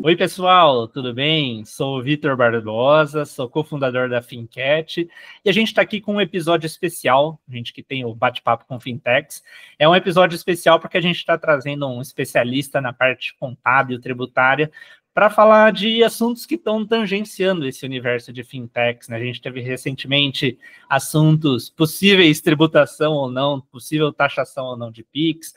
Oi, pessoal, tudo bem? Sou o Vitor Barbosa, sou cofundador da Fincat e a gente está aqui com um episódio especial, a gente que tem o bate-papo com fintechs. É um episódio especial porque a gente está trazendo um especialista na parte contábil, tributária, para falar de assuntos que estão tangenciando esse universo de fintechs, né? A gente teve recentemente assuntos possíveis tributação ou não, possível taxação ou não de PIX,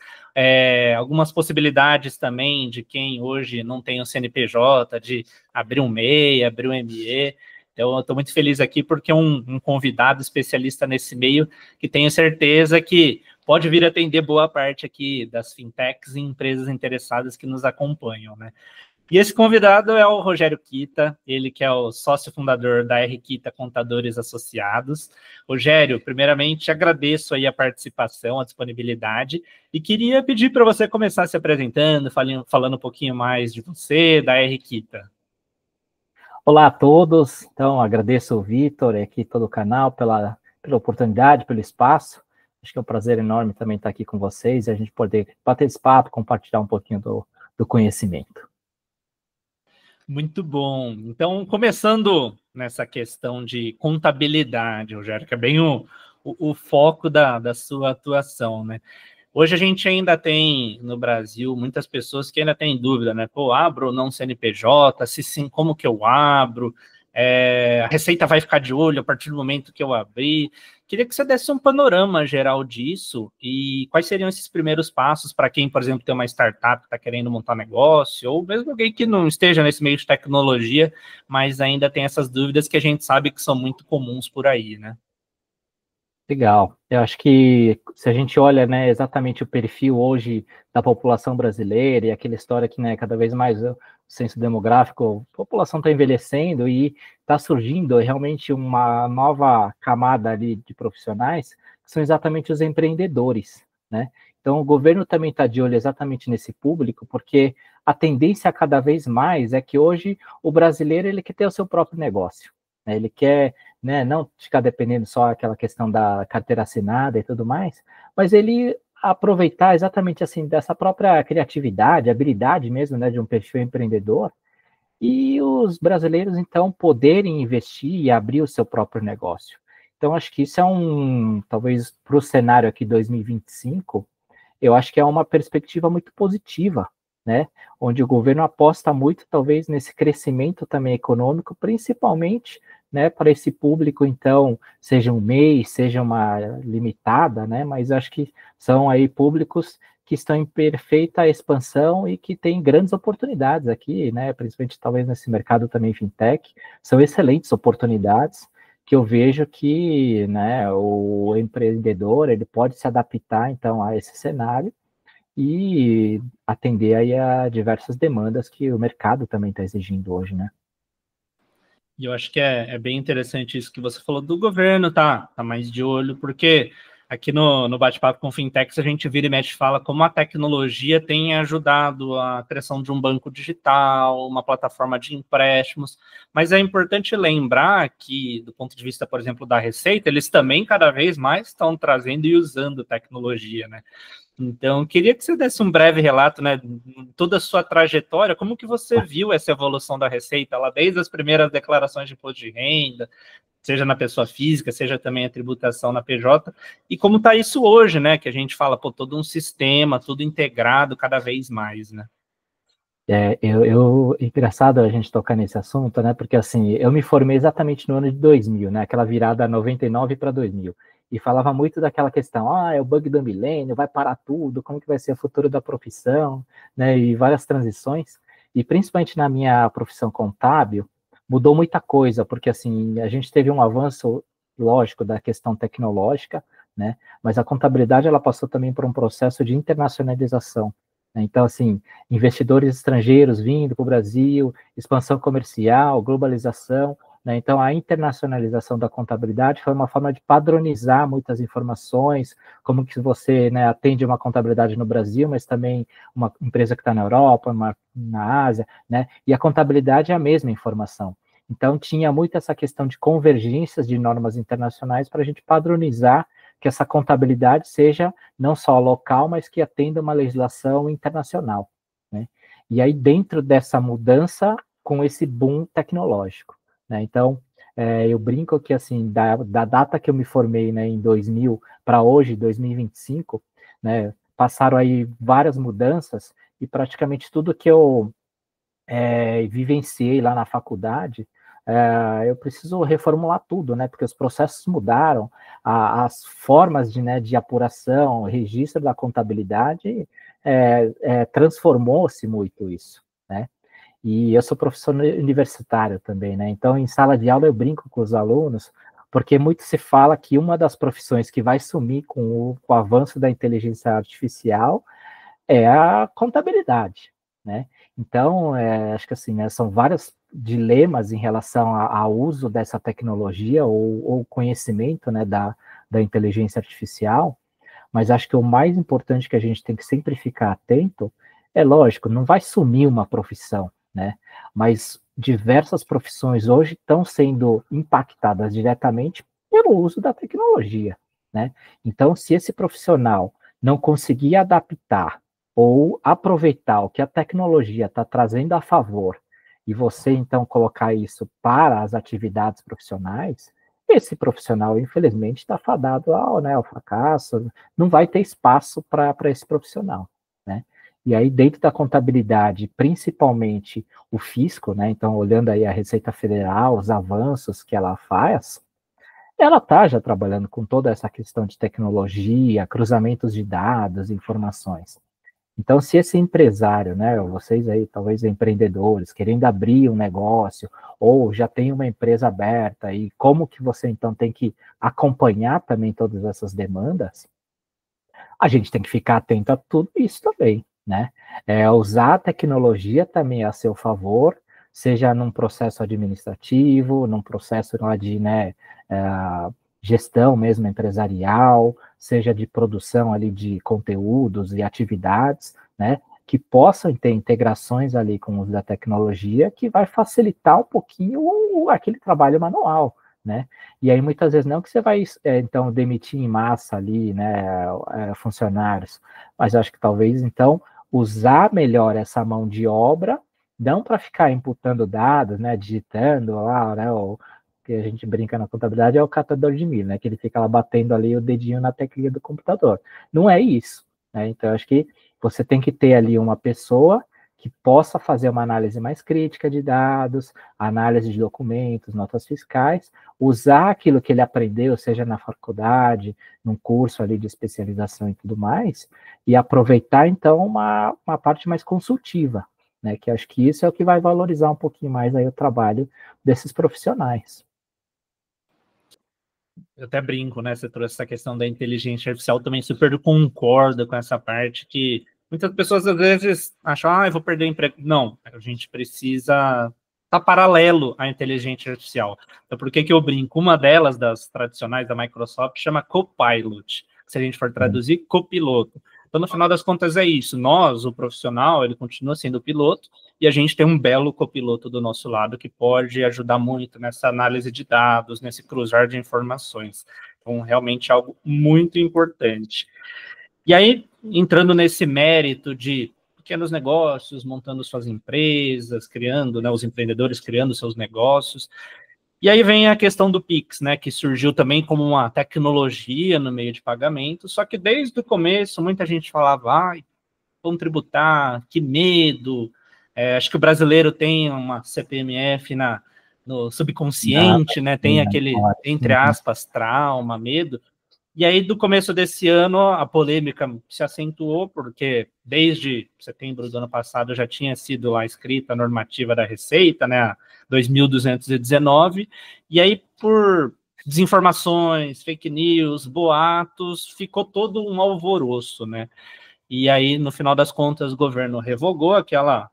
algumas possibilidades também de quem hoje não tem o CNPJ, de abrir um MEI, abrir um ME. Então, eu estou muito feliz aqui porque é um convidado especialista nesse meio que tenho certeza que pode vir atender boa parte aqui das fintechs e empresas interessadas que nos acompanham, né? E esse convidado é o Rogério Kita, ele que é o sócio fundador da R Kita Contadores Associados. Rogério, primeiramente agradeço aí a participação, a disponibilidade, e queria pedir para você começar se apresentando, falando um pouquinho mais de você, da R Kita. Olá a todos, então agradeço o Vitor e aqui todo o canal pela oportunidade, pelo espaço. Acho que é um prazer enorme também estar aqui com vocês e a gente poder bater esse papo, compartilhar um pouquinho do conhecimento. Muito bom. Então, começando nessa questão de contabilidade, Rogério, que é bem o foco da sua atuação, né? Hoje a gente ainda tem, no Brasil, muitas pessoas que ainda têm dúvida, né? Pô, abro ou não CNPJ? Se sim, como que eu abro? A Receita vai ficar de olho a partir do momento que eu abrir. Queria que você desse um panorama geral disso e quais seriam esses primeiros passos para quem, por exemplo, tem uma startup que está querendo montar negócio, ou mesmo alguém que não esteja nesse meio de tecnologia, mas ainda tem essas dúvidas que a gente sabe que são muito comuns por aí, né? Legal. Eu acho que se a gente olha, né, exatamente o perfil hoje da população brasileira e aquela história que, né, cada vez mais o censo demográfico, a população está envelhecendo e está surgindo realmente uma nova camada ali de profissionais, que são exatamente os empreendedores, né? Então, o governo também está de olho exatamente nesse público, porque a tendência cada vez mais é que hoje o brasileiro ele quer ter o seu próprio negócio, né? Ele quer, né, não ficar dependendo só aquela questão da carteira assinada e tudo mais, mas ele aproveitar exatamente assim dessa própria criatividade, habilidade mesmo, né, de um perfil empreendedor, e os brasileiros então poderem investir e abrir o seu próprio negócio. Então acho que isso é talvez para o cenário aqui 2025, eu acho que é uma perspectiva muito positiva, né? Onde o governo aposta muito, talvez, nesse crescimento também econômico, principalmente, né, para esse público, então, seja um MEI, seja uma limitada, né? Mas acho que são aí públicos que estão em perfeita expansão e que têm grandes oportunidades aqui, né? Principalmente, talvez, nesse mercado também fintech, são excelentes oportunidades que eu vejo que, né, o empreendedor ele pode se adaptar então a esse cenário e atender aí a diversas demandas que o mercado também está exigindo hoje, né? E eu acho que é bem interessante isso que você falou do governo, tá mais de olho, porque aqui no Bate-Papo com Fintechs a gente vira e mexe e fala como a tecnologia tem ajudado a criação de um banco digital, uma plataforma de empréstimos, mas é importante lembrar que, do ponto de vista, por exemplo, da Receita, eles também cada vez mais estão trazendo e usando tecnologia, né? Então, queria que você desse um breve relato, né, toda a sua trajetória, como que você viu essa evolução da Receita, lá desde as primeiras declarações de imposto de renda, seja na pessoa física, seja também a tributação na PJ, e como está isso hoje, né, que a gente fala, pô, todo um sistema, tudo integrado cada vez mais, né? Engraçado a gente tocar nesse assunto, né? Porque assim, eu me formei exatamente no ano de 2000, né? Aquela virada 99 para 2000. E falava muito daquela questão, é o bug do milênio, vai parar tudo, como que vai ser o futuro da profissão, né? E várias transições. E principalmente na minha profissão contábil, mudou muita coisa, porque assim, a gente teve um avanço, lógico, da questão tecnológica, né? Mas a contabilidade, ela passou também por um processo de internacionalização, né? Então, assim, investidores estrangeiros vindo para o Brasil, expansão comercial, globalização, né? Então, a internacionalização da contabilidade foi uma forma de padronizar muitas informações, como que você, né, atende uma contabilidade no Brasil, mas também uma empresa que está na Europa, na Ásia, né? E a contabilidade é a mesma informação. Então, tinha muito essa questão de convergências de normas internacionais para a gente padronizar que essa contabilidade seja não só local, mas que atenda uma legislação internacional, né? E aí, dentro dessa mudança, com esse boom tecnológico, né? Então, eu brinco que, assim, da data que eu me formei, né, em 2000 para hoje, 2025, né, passaram aí várias mudanças e praticamente tudo que eu vivenciei lá na faculdade, eu preciso reformular tudo, né? Porque os processos mudaram, as formas de apuração, registro da contabilidade, transformou-se muito isso, né? E eu sou professor universitário também, né? Então, em sala de aula eu brinco com os alunos, porque muito se fala que uma das profissões que vai sumir com o avanço da inteligência artificial é a contabilidade, né? Então, acho que assim, né, são vários dilemas em relação ao uso dessa tecnologia ou conhecimento, né, da inteligência artificial, mas acho que o mais importante que a gente tem que sempre ficar atento é, lógico, não vai sumir uma profissão, né? Mas diversas profissões hoje estão sendo impactadas diretamente pelo uso da tecnologia, né? Então, se esse profissional não conseguir adaptar ou aproveitar o que a tecnologia está trazendo a favor e você, então, colocar isso para as atividades profissionais, esse profissional, infelizmente, está fadado ao fracasso, não vai ter espaço para esse profissional, né? E aí, dentro da contabilidade, principalmente o fisco, né? Então, olhando aí a Receita Federal, os avanços que ela faz, ela está já trabalhando com toda essa questão de tecnologia, cruzamentos de dados, informações. Então, se esse empresário, né, vocês aí, talvez empreendedores, querendo abrir um negócio, ou já tem uma empresa aberta, e como que você, então, tem que acompanhar também todas essas demandas, a gente tem que ficar atento a tudo isso também, né? Usar a tecnologia também a seu favor, seja num processo administrativo, num processo lá de, né, gestão mesmo empresarial, seja de produção ali de conteúdos e atividades, né, que possam ter integrações ali com o uso da tecnologia, que vai facilitar um pouquinho aquele trabalho manual, né? E aí muitas vezes não que você vai então demitir em massa ali, né, funcionários, mas eu acho que talvez então usar melhor essa mão de obra, não para ficar imputando dados, né, digitando lá, né, o que a gente brinca na contabilidade é o catador de milho, né, que ele fica lá batendo ali o dedinho na teclinha do computador. Não é isso, né? Então eu acho que você tem que ter ali uma pessoa que possa fazer uma análise mais crítica de dados, análise de documentos, notas fiscais, usar aquilo que ele aprendeu, seja na faculdade, num curso ali de especialização e tudo mais, e aproveitar, então, uma parte mais consultiva, né, que acho que isso é o que vai valorizar um pouquinho mais aí o trabalho desses profissionais. Eu até brinco, né? Você trouxe essa questão da inteligência artificial, também super concordo com essa parte que muitas pessoas às vezes acham, eu vou perder o emprego. Não, a gente precisa estar paralelo à inteligência artificial. Então, por que eu brinco? Uma delas, das tradicionais da Microsoft, chama Copilot. Se a gente for traduzir, copiloto. Então, no final das contas, é isso. Nós, o profissional, ele continua sendo o piloto, e a gente tem um belo copiloto do nosso lado que pode ajudar muito nessa análise de dados, nesse cruzar de informações. Então, realmente algo muito importante. E aí, entrando nesse mérito de pequenos negócios, montando suas empresas, criando, né, os empreendedores criando seus negócios. E aí vem a questão do Pix, né, que surgiu também como uma tecnologia no meio de pagamento, só que desde o começo muita gente falava, vão tributar, que medo. Acho que o brasileiro tem uma CPMF no subconsciente, né? Tem aquele, entre aspas, trauma, medo. E aí, do começo desse ano, a polêmica se acentuou, porque desde setembro do ano passado já tinha sido lá escrita a normativa da Receita, né, a 2.219, e aí, por desinformações, fake news, boatos, ficou todo um alvoroço, né? E aí, no final das contas, o governo revogou aquela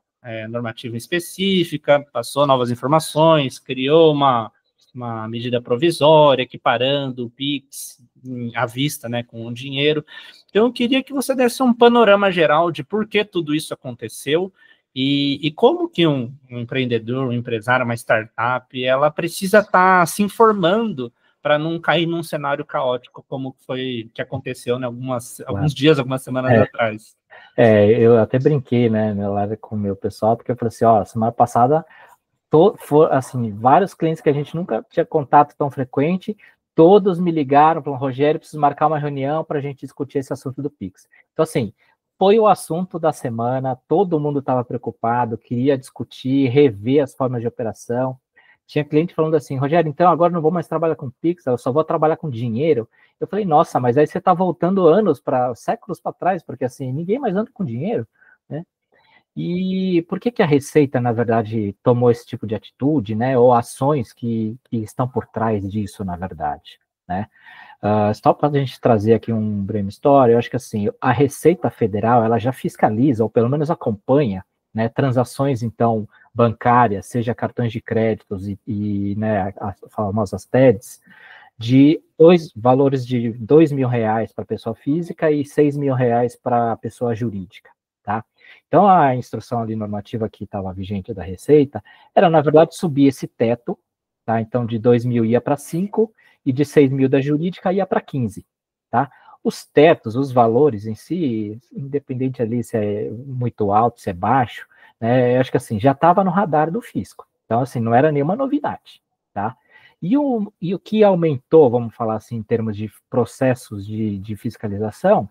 normativa específica, passou novas informações, criou uma medida provisória, equiparando o PIX à vista, né, com o dinheiro. Então, eu queria que você desse um panorama geral de por que tudo isso aconteceu e como que um empreendedor, um empresário, uma startup, ela precisa estar se informando para não cair num cenário caótico como foi que aconteceu, né, alguns dias, algumas semanas atrás. Eu até brinquei, né, na live com o meu pessoal, porque eu falei assim, ó, semana passada, assim, vários clientes que a gente nunca tinha contato tão frequente, todos me ligaram, falaram, Rogério, preciso marcar uma reunião para a gente discutir esse assunto do Pix. Então, assim, foi o assunto da semana, todo mundo estava preocupado, queria discutir, rever as formas de operação. Tinha cliente falando assim, Rogério, então agora não vou mais trabalhar com Pix, eu só vou trabalhar com dinheiro. Eu falei, nossa, mas aí você está voltando séculos para trás, porque assim, ninguém mais anda com dinheiro, né? E por que a Receita, na verdade, tomou esse tipo de atitude, né? Ou ações que estão por trás disso, na verdade, né? Só para a gente trazer aqui um breve história, eu acho que assim, a Receita Federal, ela já fiscaliza, ou pelo menos acompanha, né, transações, então, bancárias, seja cartões de créditos né, as famosas TEDs, de valores de R$ 2.000 para pessoa física e R$ 6.000 para pessoa jurídica, tá? Então, a instrução ali normativa que estava vigente da Receita era, na verdade, subir esse teto, tá? Então, de 2.000 ia para 5 e de 6.000 da jurídica ia para 15, tá? Os tetos, os valores em si, independente ali se é muito alto, se é baixo, né, eu acho que assim, já estava no radar do fisco. Então, assim, não era nenhuma novidade, tá? E o que aumentou, vamos falar assim, em termos de processos de fiscalização,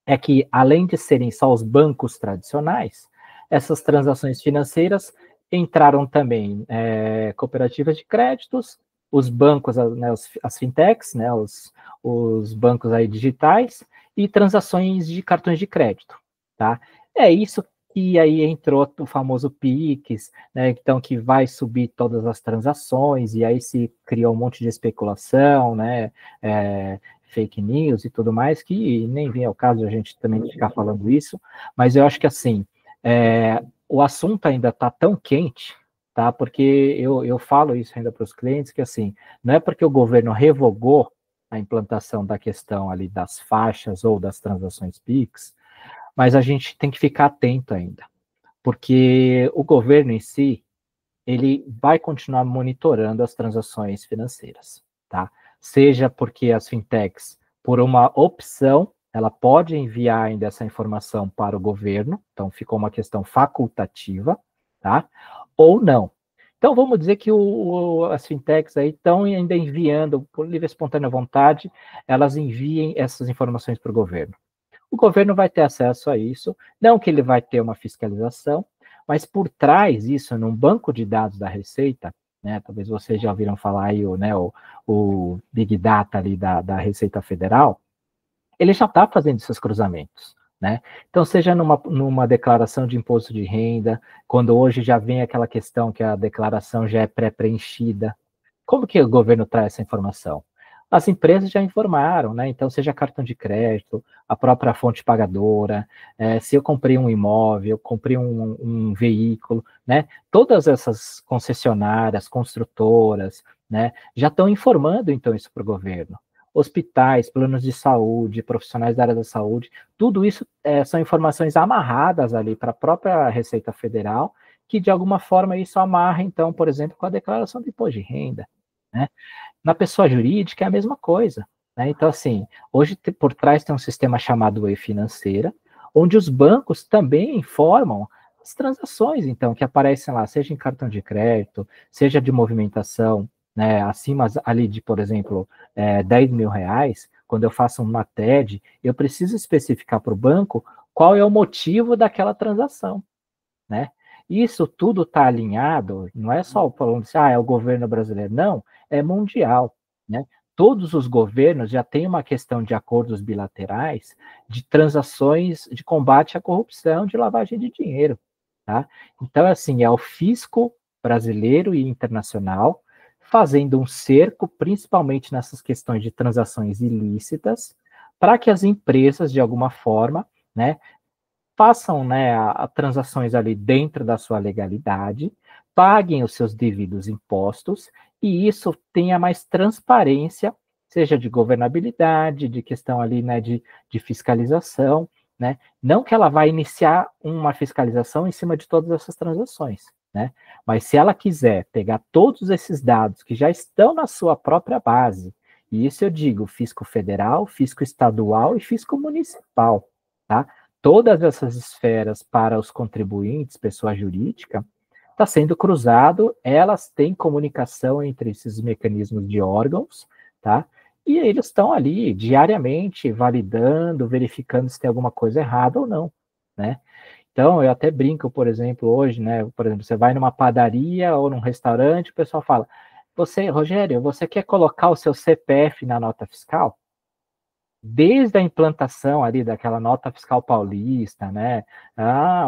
é que, além de serem só os bancos tradicionais, essas transações financeiras entraram também cooperativas de créditos, os bancos, né, as fintechs, né, os bancos aí digitais e transações de cartões de crédito, tá? É isso que aí entrou o famoso PIX, né, então que vai subir todas as transações e aí se criou um monte de especulação, né, fake news e tudo mais, que nem vem ao caso de a gente também ficar falando isso, mas eu acho que assim, o assunto ainda está tão quente, tá? Porque eu falo isso ainda para os clientes, que assim, não é porque o governo revogou a implantação da questão ali das faixas ou das transações PIX, mas a gente tem que ficar atento ainda, porque o governo em si, ele vai continuar monitorando as transações financeiras, tá? Seja porque as fintechs, por uma opção, ela pode enviar ainda essa informação para o governo, então ficou uma questão facultativa, tá? Ou não. Então vamos dizer que as fintechs aí estão ainda enviando, por livre e espontânea vontade, elas enviem essas informações para o governo. O governo vai ter acesso a isso, não que ele vai ter uma fiscalização, mas por trás disso, num banco de dados da Receita, né, talvez vocês já ouviram falar aí o Big Data ali da Receita Federal, ele já está fazendo esses cruzamentos, né? Então, seja numa declaração de imposto de renda, quando hoje já vem aquela questão que a declaração já é pré-preenchida, como que o governo traz essa informação? As empresas já informaram, né? Então, seja cartão de crédito, a própria fonte pagadora, se eu comprei um imóvel, comprei um veículo, né? Todas essas concessionárias, construtoras, né? Já estão informando, então, isso para o governo. Hospitais, planos de saúde, profissionais da área da saúde, tudo isso são informações amarradas ali para a própria Receita Federal, que de alguma forma isso amarra, então, por exemplo, com a declaração do imposto de renda, né? Na pessoa jurídica é a mesma coisa, né? Então, assim, hoje por trás tem um sistema chamado e-financeira, onde os bancos também informam as transações, então, que aparecem lá, seja em cartão de crédito, seja de movimentação, né, acima ali de, por exemplo, R$ 10.000, quando eu faço uma TED, eu preciso especificar para o banco qual é o motivo daquela transação, né? Isso tudo está alinhado, não é só falando assim, é o governo brasileiro, não, é mundial, né? Todos os governos já têm uma questão de acordos bilaterais de transações de combate à corrupção, de lavagem de dinheiro, tá? Então, assim, é o fisco brasileiro e internacional fazendo um cerco, principalmente nessas questões de transações ilícitas, para que as empresas, de alguma forma, né, façam, né, a transações ali dentro da sua legalidade, paguem os seus devidos impostos, e isso tenha mais transparência, seja de governabilidade, de questão ali, né, de fiscalização, né? Não que ela vai iniciar uma fiscalização em cima de todas essas transações, né? Mas se ela quiser pegar todos esses dados que já estão na sua própria base, e isso eu digo fisco federal, fisco estadual e fisco municipal, tá? todas essas esferas para os contribuintes, pessoa jurídica, está sendo cruzado, elas têm comunicação entre esses mecanismos de órgãos, tá? E eles estão ali diariamente validando, verificando se tem alguma coisa errada ou não, né? Então, eu até brinco, por exemplo, hoje, né? Por exemplo, você vai numa padaria ou num restaurante, o pessoal fala, Rogério, você quer colocar o seu CPF na nota fiscal? Desde a implantação ali daquela nota fiscal paulista, né?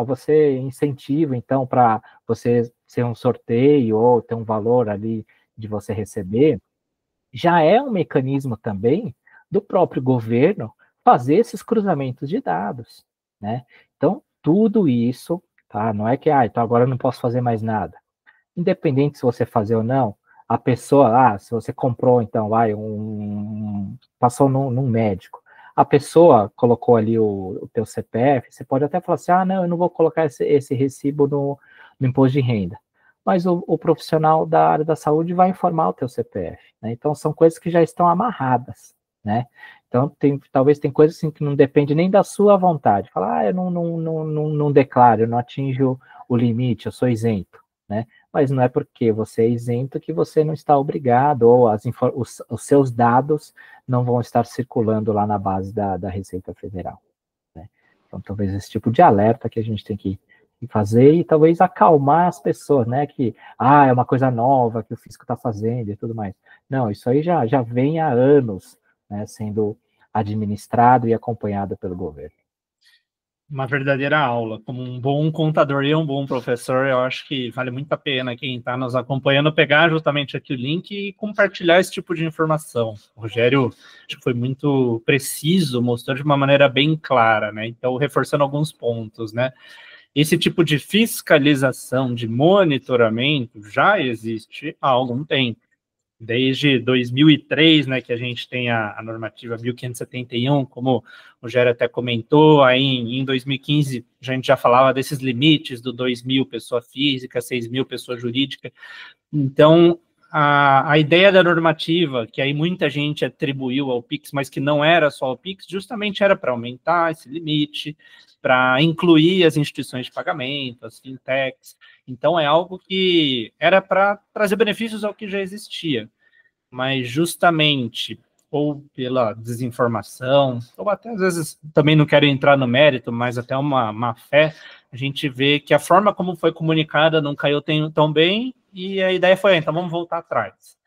Você incentiva, então, para você ser um sorteio ou ter um valor ali de você receber, já é um mecanismo também do próprio governo fazer esses cruzamentos de dados, né? Então, tudo isso, tá? Não é que, então agora eu não posso fazer mais nada. Independente se você fazer ou não, a pessoa, se você comprou, então, passou num médico, a pessoa colocou ali o teu CPF, você pode até falar assim, não, eu não vou colocar esse recibo no imposto de renda. Mas o profissional da área da saúde vai informar o teu CPF, né? Então, são coisas que já estão amarradas, né? Então, talvez tem coisas assim que não depende nem da sua vontade. Falar, eu não declaro, eu não atinjo o limite, eu sou isento, né? Mas não é porque você é isento que você não está obrigado, ou os seus dados não vão estar circulando lá na base da Receita Federal, né? Então, talvez esse tipo de alerta que a gente tem que fazer e talvez acalmar as pessoas, né? Que, é uma coisa nova que o fisco está fazendo e tudo mais. Não, isso aí já vem há anos, né, sendo administrado e acompanhado pelo governo. Uma verdadeira aula. Como um bom contador e um bom professor, eu acho que vale muito a pena quem está nos acompanhando pegar justamente aqui o link e compartilhar esse tipo de informação. O Rogério acho que foi muito preciso, mostrou de uma maneira bem clara, né? Então, reforçando alguns pontos, né? Esse tipo de fiscalização, de monitoramento, já existe há algum tempo. Desde 2003, né, que a gente tem a normativa 1571, como o Rogério até comentou, aí em 2015 a gente já falava desses limites do 2.000 pessoa física, 6.000 pessoa jurídica. Então, a ideia da normativa, que aí muita gente atribuiu ao PIX, mas que não era só o PIX, justamente era para aumentar esse limite, para incluir as instituições de pagamento, as fintechs. Então, é algo que era para trazer benefícios ao que já existia, mas justamente ou pela desinformação, ou até às vezes, também não quero entrar no mérito, mas até uma má fé, a gente vê que a forma como foi comunicada não caiu tão bem, e a ideia foi, então vamos voltar atrás.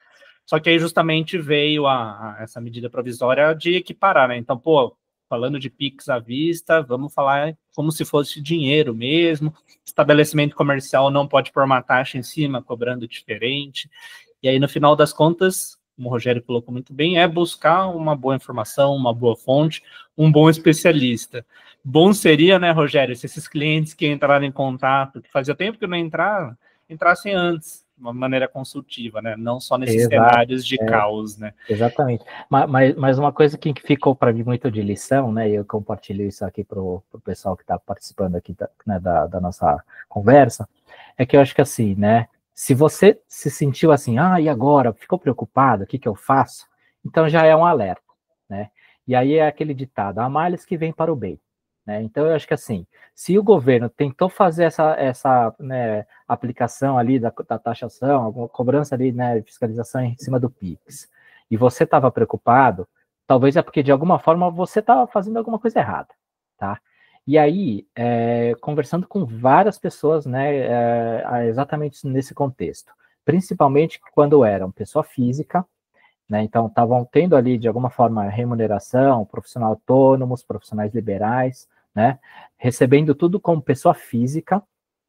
Só que aí justamente veio essa medida provisória de equiparar, né? Então, falando de PIX à vista, vamos falar como se fosse dinheiro mesmo, estabelecimento comercial não pode pôr uma taxa em cima, cobrando diferente, e aí no final das contas, como o Rogério colocou muito bem, é buscar uma boa informação, uma boa fonte, um bom especialista. Bom seria, né, Rogério, se esses clientes que entraram em contato, que fazia tempo que não entraram, entrassem antes, de uma maneira consultiva, né? Não só nesses cenários de caos, né? Exatamente. Mas uma coisa que ficou para mim muito de lição, né? E eu compartilho isso aqui para o pessoal que está participando aqui da nossa conversa, é que eu acho que assim, né? Se você se sentiu assim, e agora? Ficou preocupado? O que eu faço? Então já é um alerta, né? E aí é aquele ditado, há males que vêm para o bem, né? Então eu acho que assim, se o governo tentou fazer essa né, aplicação ali da taxação, alguma cobrança ali, né, fiscalização em cima do PIX, e você estava preocupado, talvez é porque de alguma forma você estava fazendo alguma coisa errada, tá? E aí, conversando com várias pessoas, né, exatamente nesse contexto, principalmente quando eram pessoa física, né, então estavam tendo ali de alguma forma remuneração, profissional autônomos, profissionais liberais, né, recebendo tudo como pessoa física,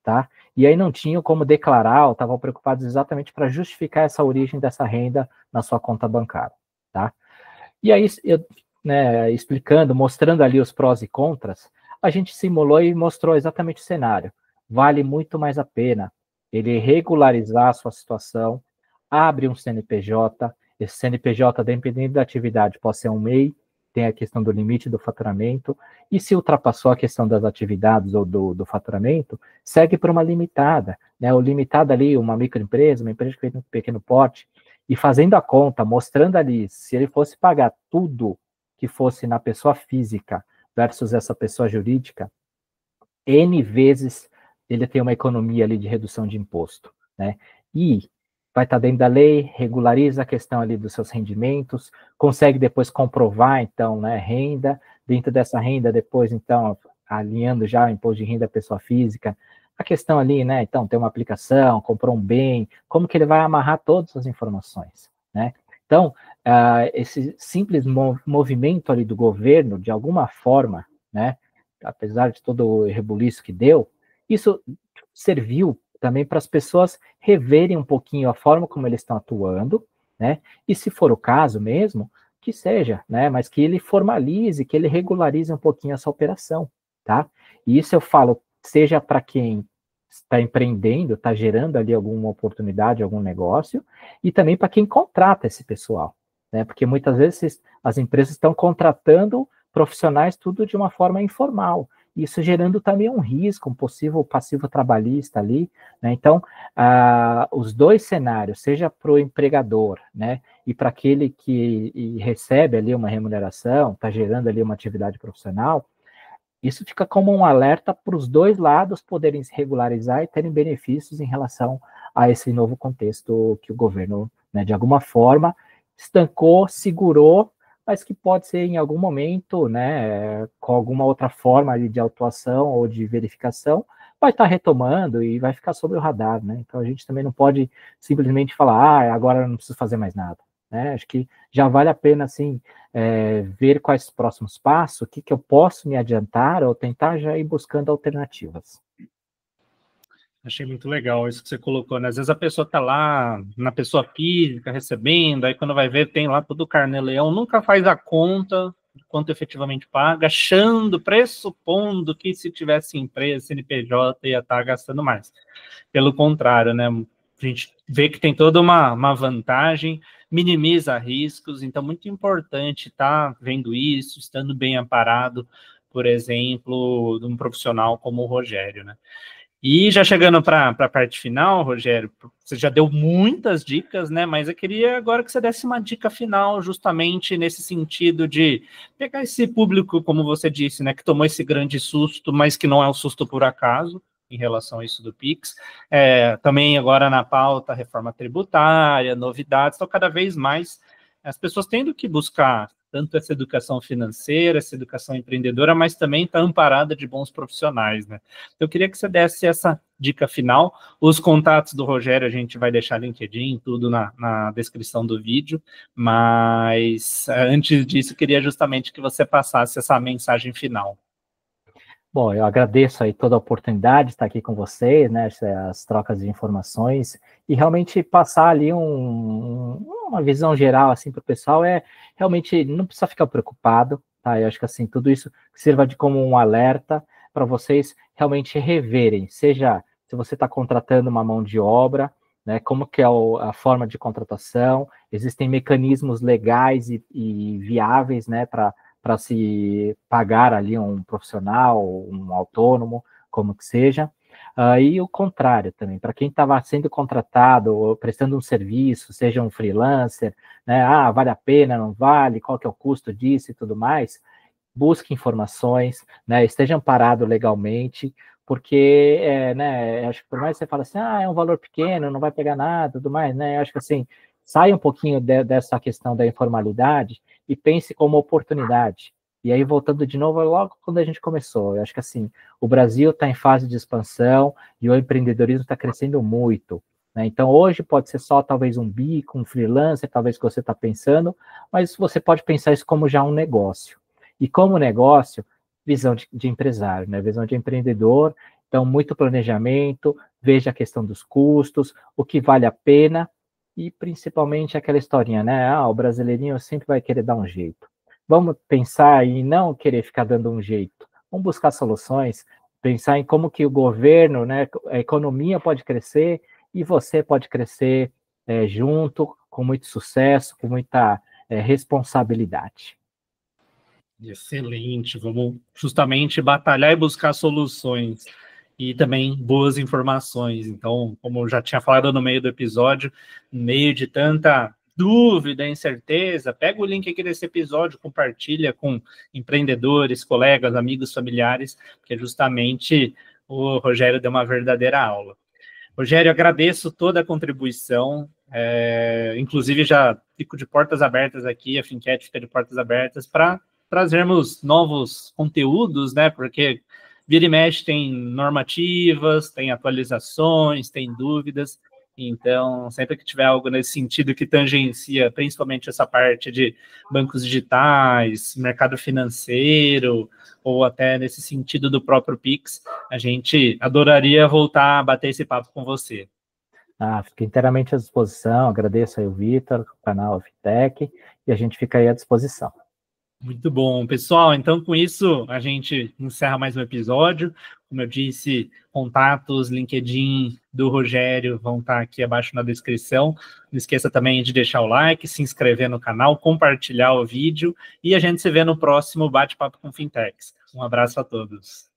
tá? E aí não tinham como declarar, ou estavam preocupados exatamente para justificar essa origem dessa renda na sua conta bancária, tá? E aí, né, explicando, mostrando ali os prós e contras, a gente simulou e mostrou exatamente o cenário. Vale muito mais a pena ele regularizar a sua situação, abre um CNPJ, esse CNPJ, dependendo da atividade, pode ser um MEI, tem a questão do limite do faturamento, e se ultrapassou a questão das atividades ou do faturamento, segue para uma limitada, né? O limitado ali, uma microempresa, uma empresa que tem um pequeno porte, e fazendo a conta, mostrando ali, se ele fosse pagar tudo que fosse na pessoa física, versus essa pessoa jurídica, N vezes ele tem uma economia ali de redução de imposto, né? E vai estar dentro da lei, regulariza a questão ali dos seus rendimentos, consegue depois comprovar, então, né, renda, dentro dessa renda, depois, então, alinhando já o imposto de renda à pessoa física, a questão ali, né, então, tem uma aplicação, comprou um bem, como que ele vai amarrar todas as informações, né? Então, esse simples movimento ali do governo, de alguma forma, né, apesar de todo o rebuliço que deu, isso serviu também para as pessoas reverem um pouquinho a forma como eles estão atuando, né? E se for o caso mesmo, que seja, né? Mas que ele formalize, que ele regularize um pouquinho essa operação, tá? E isso eu falo, seja para quem está empreendendo, está gerando ali alguma oportunidade, algum negócio, e também para quem contrata esse pessoal, né? Porque muitas vezes as empresas estão contratando profissionais tudo de uma forma informal, isso gerando também um risco, um possível passivo trabalhista ali, né? Então, os dois cenários, seja para o empregador, né, e para aquele que recebe ali uma remuneração, está gerando ali uma atividade profissional, isso fica como um alerta para os dois lados poderem se regularizar e terem benefícios em relação a esse novo contexto que o governo, né, de alguma forma, estancou, segurou, mas que pode ser em algum momento, né, com alguma outra forma de atuação ou de verificação, vai estar retomando e vai ficar sob o radar, né? Então a gente também não pode simplesmente falar, agora eu não preciso fazer mais nada, né? Acho que já vale a pena, assim, ver quais os próximos passos, o que eu posso me adiantar ou tentar já ir buscando alternativas. Achei muito legal isso que você colocou, né? Às vezes a pessoa está lá na pessoa física recebendo, aí quando vai ver tem lá todo o carnê-leão, nunca faz a conta de quanto efetivamente paga, achando, pressupondo que se tivesse empresa, CNPJ, ia estar gastando mais. Pelo contrário, né? A gente vê que tem toda uma vantagem, minimiza riscos, então muito importante estar vendo isso, estando bem amparado, por exemplo, de um profissional como o Rogério, né? E já chegando para a parte final, Rogério, você já deu muitas dicas, né? Mas eu queria agora que você desse uma dica final, justamente nesse sentido de pegar esse público, como você disse, né? Que tomou esse grande susto, mas que não é um susto por acaso, em relação a isso do Pix. Também agora na pauta, reforma tributária, novidades, então cada vez mais as pessoas tendo que buscar tanto essa educação financeira, essa educação empreendedora, mas também está amparada de bons profissionais, né? Eu queria que você desse essa dica final. Os contatos do Rogério a gente vai deixar LinkedIn, tudo na descrição do vídeo, mas antes disso, queria justamente que você passasse essa mensagem final. Bom, eu agradeço aí toda a oportunidade de estar aqui com vocês, né, as trocas de informações, e realmente passar ali uma visão geral, assim, para o pessoal, realmente não precisa ficar preocupado, tá? Eu acho que, assim, tudo isso sirva como um alerta para vocês realmente reverem, seja se você está contratando uma mão de obra, né, como que é a forma de contratação, existem mecanismos legais e viáveis, né, para se pagar ali um profissional, um autônomo, como que seja. E o contrário também, para quem estava sendo contratado ou prestando um serviço, seja um freelancer, né, vale a pena, não vale, qual que é o custo disso e tudo mais, busque informações, né, esteja amparado legalmente, porque, né, acho que por mais que você fale assim, é um valor pequeno, não vai pegar nada, tudo mais, né, acho que assim, saia um pouquinho dessa questão da informalidade e pense como oportunidade. E aí, voltando de novo, logo quando a gente começou, eu acho que assim, o Brasil está em fase de expansão e o empreendedorismo está crescendo muito, né? Então, hoje pode ser só talvez um bico, um freelancer, talvez que você está pensando, mas você pode pensar isso como já um negócio. E como negócio, visão de empresário, né? Visão de empreendedor, então muito planejamento, veja a questão dos custos, o que vale a pena, e principalmente aquela historinha, né? O brasileirinho sempre vai querer dar um jeito. Vamos pensar em não querer ficar dando um jeito. Vamos buscar soluções, pensar em como que o governo, né, a economia pode crescer e você pode crescer junto, com muito sucesso, com muita responsabilidade. Excelente, vamos justamente batalhar e buscar soluções e também boas informações. Então, como eu já tinha falado no meio do episódio, no meio de tanta dúvida, incerteza, pega o link aqui desse episódio, compartilha com empreendedores, colegas, amigos, familiares, porque justamente o Rogério deu uma verdadeira aula. Rogério, agradeço toda a contribuição, inclusive já fico de portas abertas aqui, a Finquete fica de portas abertas para trazermos novos conteúdos, né? Porque vira e mexe tem normativas, tem atualizações, tem dúvidas. Então, sempre que tiver algo nesse sentido que tangencia, principalmente essa parte de bancos digitais, mercado financeiro, ou até nesse sentido do próprio Pix, a gente adoraria voltar a bater esse papo com você. Fico inteiramente à disposição, agradeço aí o Vitor, o canal Fintech, e a gente fica aí à disposição. Muito bom, pessoal. Então, com isso, a gente encerra mais um episódio. Como eu disse, contatos, LinkedIn do Rogério vão estar aqui abaixo na descrição. Não esqueça também de deixar o like, se inscrever no canal, compartilhar o vídeo e a gente se vê no próximo Bate-Papo com Fintechs. Um abraço a todos.